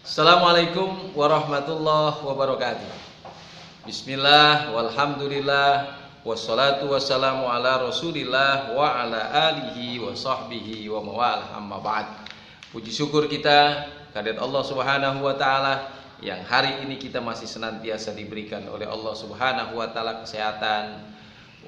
Assalamualaikum warahmatullahi wabarakatuh. Bismillah, walhamdulillah, wassalatu wassalamu ala rasulillah wa ala alihi wa sahbihi wa mawalah, amma ba'd. Puji syukur kita kehadirat Allah subhanahu wa ta'ala yang hari ini kita masih senantiasa diberikan oleh Allah subhanahu wa ta'ala kesehatan,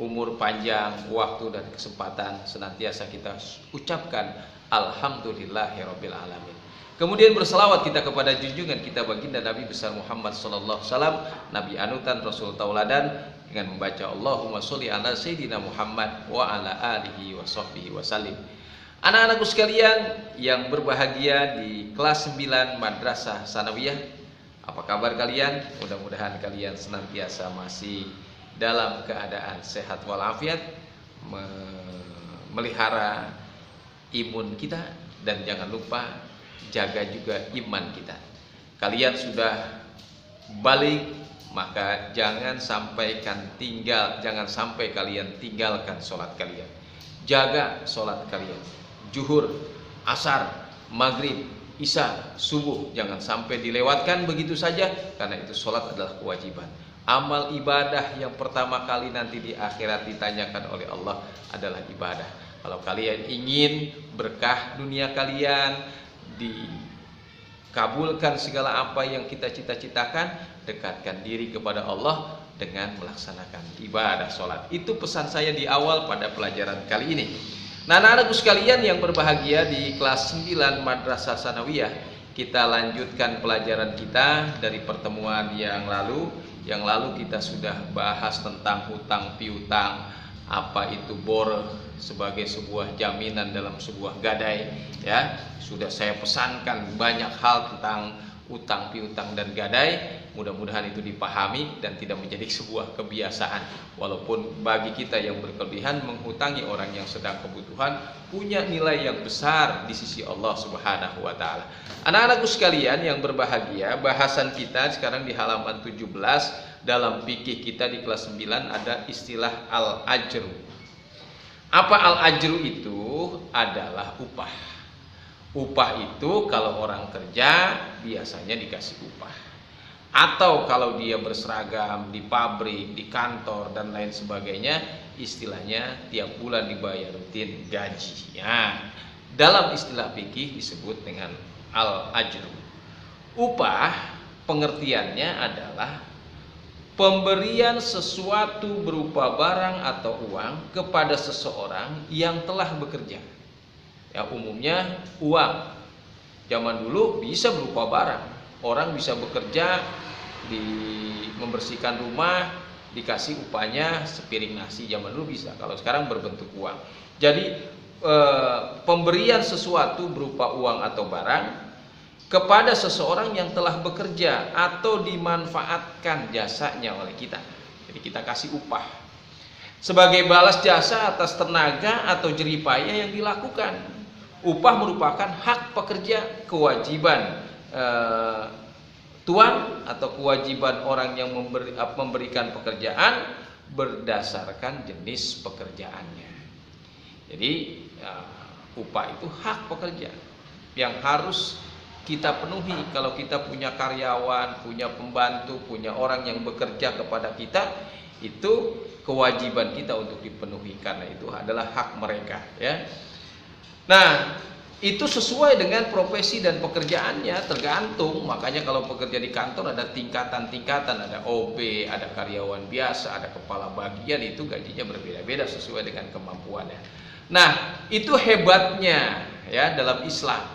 umur panjang, waktu dan kesempatan. Senantiasa kita ucapkan alhamdulillahirabbil alamin. Kemudian berselawat kita kepada junjungan kita baginda Nabi besar Muhammad sallallahu alaihi wasallam, Nabi anutan, Rasul tauladan, dengan membaca Allahumma sholli ala sayyidina Muhammad wa ala alihi wa sahbihi wasallim. Anak-anakku sekalian yang berbahagia di kelas 9 Madrasah Sanawiyah, apa kabar kalian? Mudah-mudahan kalian senantiasa masih dalam keadaan sehat walafiat, melihara imun kita, dan jangan lupa jaga juga iman kita. Kalian sudah balik, maka jangan sampai kalian tinggalkan sholat kalian. Jaga sholat kalian, zuhur, asar, maghrib, isya, subuh, jangan sampai dilewatkan begitu saja, karena itu sholat adalah kewajiban. Amal ibadah yang pertama kali nanti di akhirat ditanyakan oleh Allah adalah ibadah. Kalau kalian ingin berkah dunia kalian, dikabulkan segala apa yang kita cita-citakan, dekatkan diri kepada Allah dengan melaksanakan ibadah sholat. Itu pesan saya di awal pada pelajaran kali ini. Nah, anak-anakku sekalian yang berbahagia, di kelas 9 Madrasah Sanawiyah, kita lanjutkan pelajaran kita dari pertemuan yang lalu. Yang lalu kita sudah bahas tentang hutang piutang, apa itu bor sebagai sebuah jaminan dalam sebuah gadai, ya. Sudah saya pesankan banyak hal tentang utang piutang dan gadai. Mudah-mudahan itu dipahami dan tidak menjadi sebuah kebiasaan. Walaupun bagi kita yang berkelebihan menghutangi orang yang sedang kebutuhan punya nilai yang besar di sisi Allah Subhanahu wa taala. Anak-anakku sekalian yang berbahagia, bahasan kita sekarang di halaman 17 dalam fikih kita di kelas 9 ada istilah al-ajru. Apa al-ajru itu? Adalah upah. Upah itu kalau orang kerja biasanya dikasih upah. Atau kalau dia berseragam di pabrik, di kantor dan lain sebagainya, istilahnya tiap bulan dibayar rutin gaji. Ya, dalam istilah fikih disebut dengan al-ajru. Upah pengertiannya adalah pemberian sesuatu berupa barang atau uang kepada seseorang yang telah bekerja. Ya, umumnya uang. Zaman dulu bisa berupa barang. Orang bisa bekerja membersihkan rumah, dikasih upahnya sepiring nasi, zaman dulu bisa. Kalau sekarang berbentuk uang. Jadi pemberian sesuatu berupa uang atau barang kepada seseorang yang telah bekerja atau dimanfaatkan jasanya oleh kita. Jadi kita kasih upah sebagai balas jasa atas tenaga atau jeripaya yang dilakukan. Upah merupakan hak pekerja, kewajiban tuan atau kewajiban orang yang memberikan pekerjaan berdasarkan jenis pekerjaannya. Jadi upah itu hak pekerja yang harus kita penuhi. Kalau kita punya karyawan, punya pembantu, punya orang yang bekerja kepada kita, itu kewajiban kita untuk dipenuhi, karena itu adalah hak mereka, ya. Nah, itu sesuai dengan profesi dan pekerjaannya, tergantung. Makanya kalau pekerja di kantor ada tingkatan-tingkatan, ada OB, ada karyawan biasa, ada kepala bagian, itu gajinya berbeda-beda sesuai dengan kemampuannya. Nah, itu hebatnya ya dalam Islam.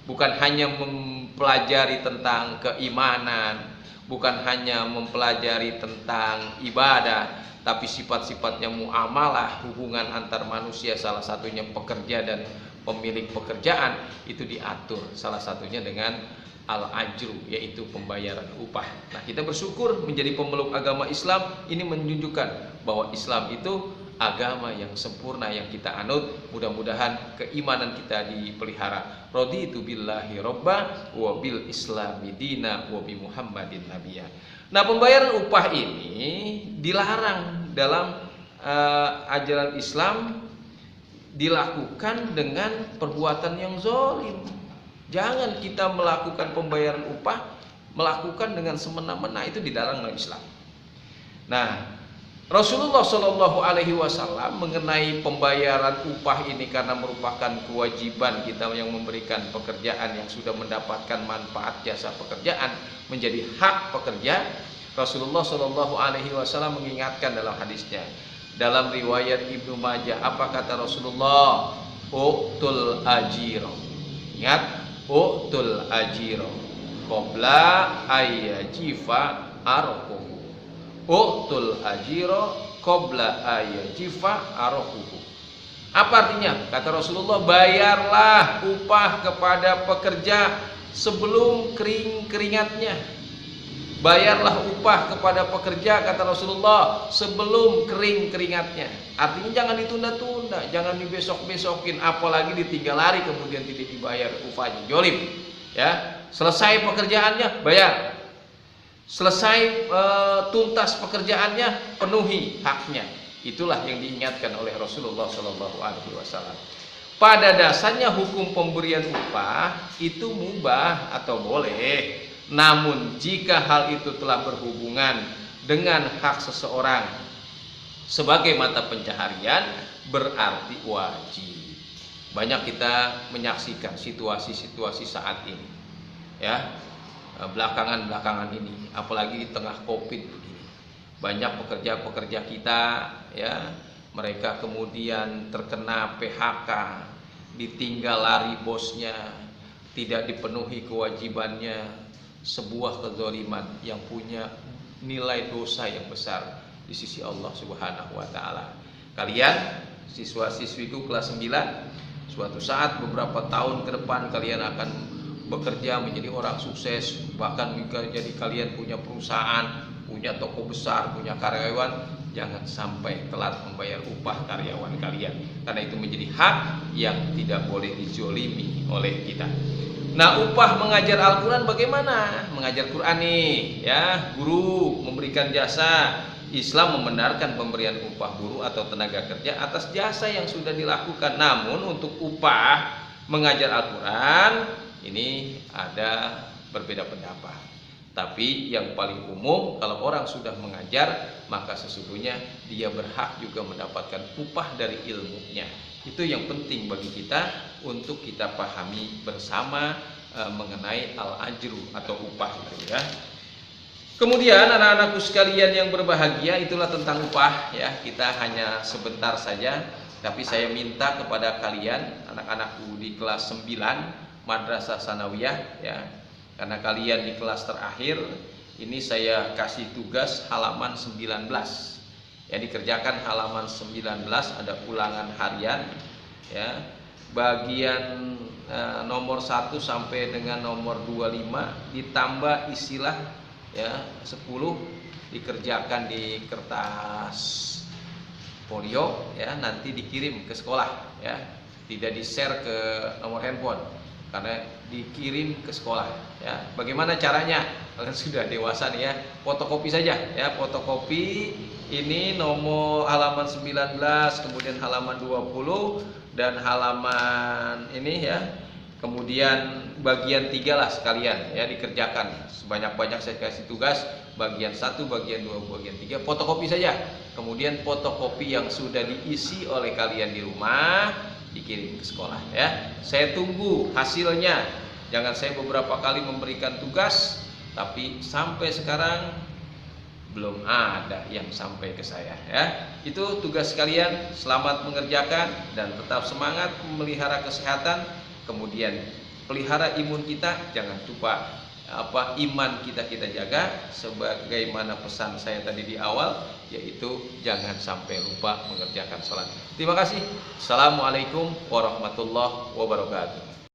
Bukan hanya mempelajari tentang keimanan, bukan hanya mempelajari tentang ibadah, tapi sifat-sifatnya muamalah, hubungan antar manusia, salah satunya pekerja dan pemilik pekerjaan, itu diatur salah satunya dengan al-ajru, yaitu pembayaran upah. Nah, kita bersyukur menjadi pemeluk agama Islam. Ini menunjukkan bahwa Islam itu agama yang sempurna yang kita anut. Mudah-mudahan keimanan kita dipelihara. Raditu billahi robba wa bil islami dina wa bi Muhammadin nabiyya. Nah, pembayaran upah ini dilarang dalam ajaran Islam dilakukan dengan perbuatan yang zalim. Jangan kita melakukan pembayaran upah melakukan dengan semena-mena, itu dilarang oleh Islam. Nah, Rasulullah Shallallahu Alaihi Wasallam mengenai pembayaran upah ini karena merupakan kewajiban kita yang memberikan pekerjaan yang sudah mendapatkan manfaat jasa pekerjaan menjadi hak pekerja. Rasulullah Shallallahu Alaihi Wasallam mengingatkan dalam hadisnya, dalam riwayat Ibnu Majah, apa kata Rasulullah? Uqtul ajiro. Ingat, uqtul ajiro qabla ayyajifa arquhu. Uqtul ajiro qabla ayyajifa arquhu. Apa artinya? Kata Rasulullah, bayarlah upah kepada pekerja sebelum kering keringatnya. Bayarlah upah kepada pekerja, kata Rasulullah, sebelum kering keringatnya. Artinya jangan ditunda-tunda, jangan dibesok-besokin, apalagi ditinggal hari kemudian tidak dibayar upahnya. Jolim, ya. Selesai pekerjaannya bayar. Selesai tuntas pekerjaannya, penuhi haknya. Itulah yang diingatkan oleh Rasulullah Shallallahu Alaihi Wasallam. Pada dasarnya hukum pemberian upah itu mubah atau boleh. Namun jika hal itu telah berhubungan dengan hak seseorang sebagai mata pencaharian, berarti wajib. Banyak kita menyaksikan situasi-situasi saat ini, ya, belakangan ini, apalagi di tengah Covid begini, banyak pekerja-pekerja kita, ya, mereka kemudian terkena PHK, ditinggal lari bosnya, tidak dipenuhi kewajibannya. Sebuah kezaliman yang punya nilai dosa yang besar di sisi Allah Subhanahu wa taala. Kalian siswa-siswiku kelas 9, suatu saat beberapa tahun ke depan kalian akan bekerja menjadi orang sukses, bahkan jadi kalian punya perusahaan, punya toko besar, punya karyawan. Jangan sampai telat membayar upah karyawan kalian, karena itu menjadi hak yang tidak boleh dizolimi oleh kita. Nah, upah mengajar Al-Quran bagaimana? Mengajar Quran nih, ya, guru memberikan jasa. Islam membenarkan pemberian upah guru atau tenaga kerja atas jasa yang sudah dilakukan. Namun untuk upah mengajar Al-Quran ini ada berbeda pendapat. Tapi yang paling umum, kalau orang sudah mengajar, maka sesungguhnya dia berhak juga mendapatkan upah dari ilmunya. Itu yang penting bagi kita untuk kita pahami bersama mengenai al-ajru atau upah itu, ya. Kemudian anak-anakku sekalian yang berbahagia, itulah tentang upah, ya. Kita hanya sebentar saja, tapi saya minta kepada kalian anak-anakku di kelas 9 Madrasah Sanawiyah, ya. Karena kalian di kelas terakhir, ini saya kasih tugas halaman 19. Ya, dikerjakan halaman 19, ada ulangan harian, ya. Bagian nomor 1 sampai dengan nomor 25 ditambah istilah, ya, 10 dikerjakan di kertas folio, ya, nanti dikirim ke sekolah, ya. Tidak di-share ke nomor handphone karena dikirim ke sekolah, ya. Bagaimana caranya? Kalian sudah dewasa nih, ya. Fotokopi saja, ya, fotokopi ini nomor halaman 19, kemudian halaman 20 dan halaman ini, ya. Kemudian bagian 3 lah sekalian, ya, dikerjakan. Sebanyak-banyak saya kasih tugas, bagian 1, bagian 2, bagian 3, fotokopi saja. Kemudian fotokopi yang sudah diisi oleh kalian di rumah dikirim ke sekolah, ya. Saya tunggu hasilnya. Jangan saya beberapa kali memberikan tugas, tapi sampai sekarang belum ada yang sampai ke saya, ya. Itu tugas kalian. Selamat mengerjakan dan tetap semangat memelihara kesehatan. Kemudian pelihara imun kita, jangan lupa iman kita jaga sebagaimana pesan saya tadi di awal, yaitu jangan sampai lupa mengerjakan sholat. Terima kasih. Assalamualaikum warahmatullahi wabarakatuh.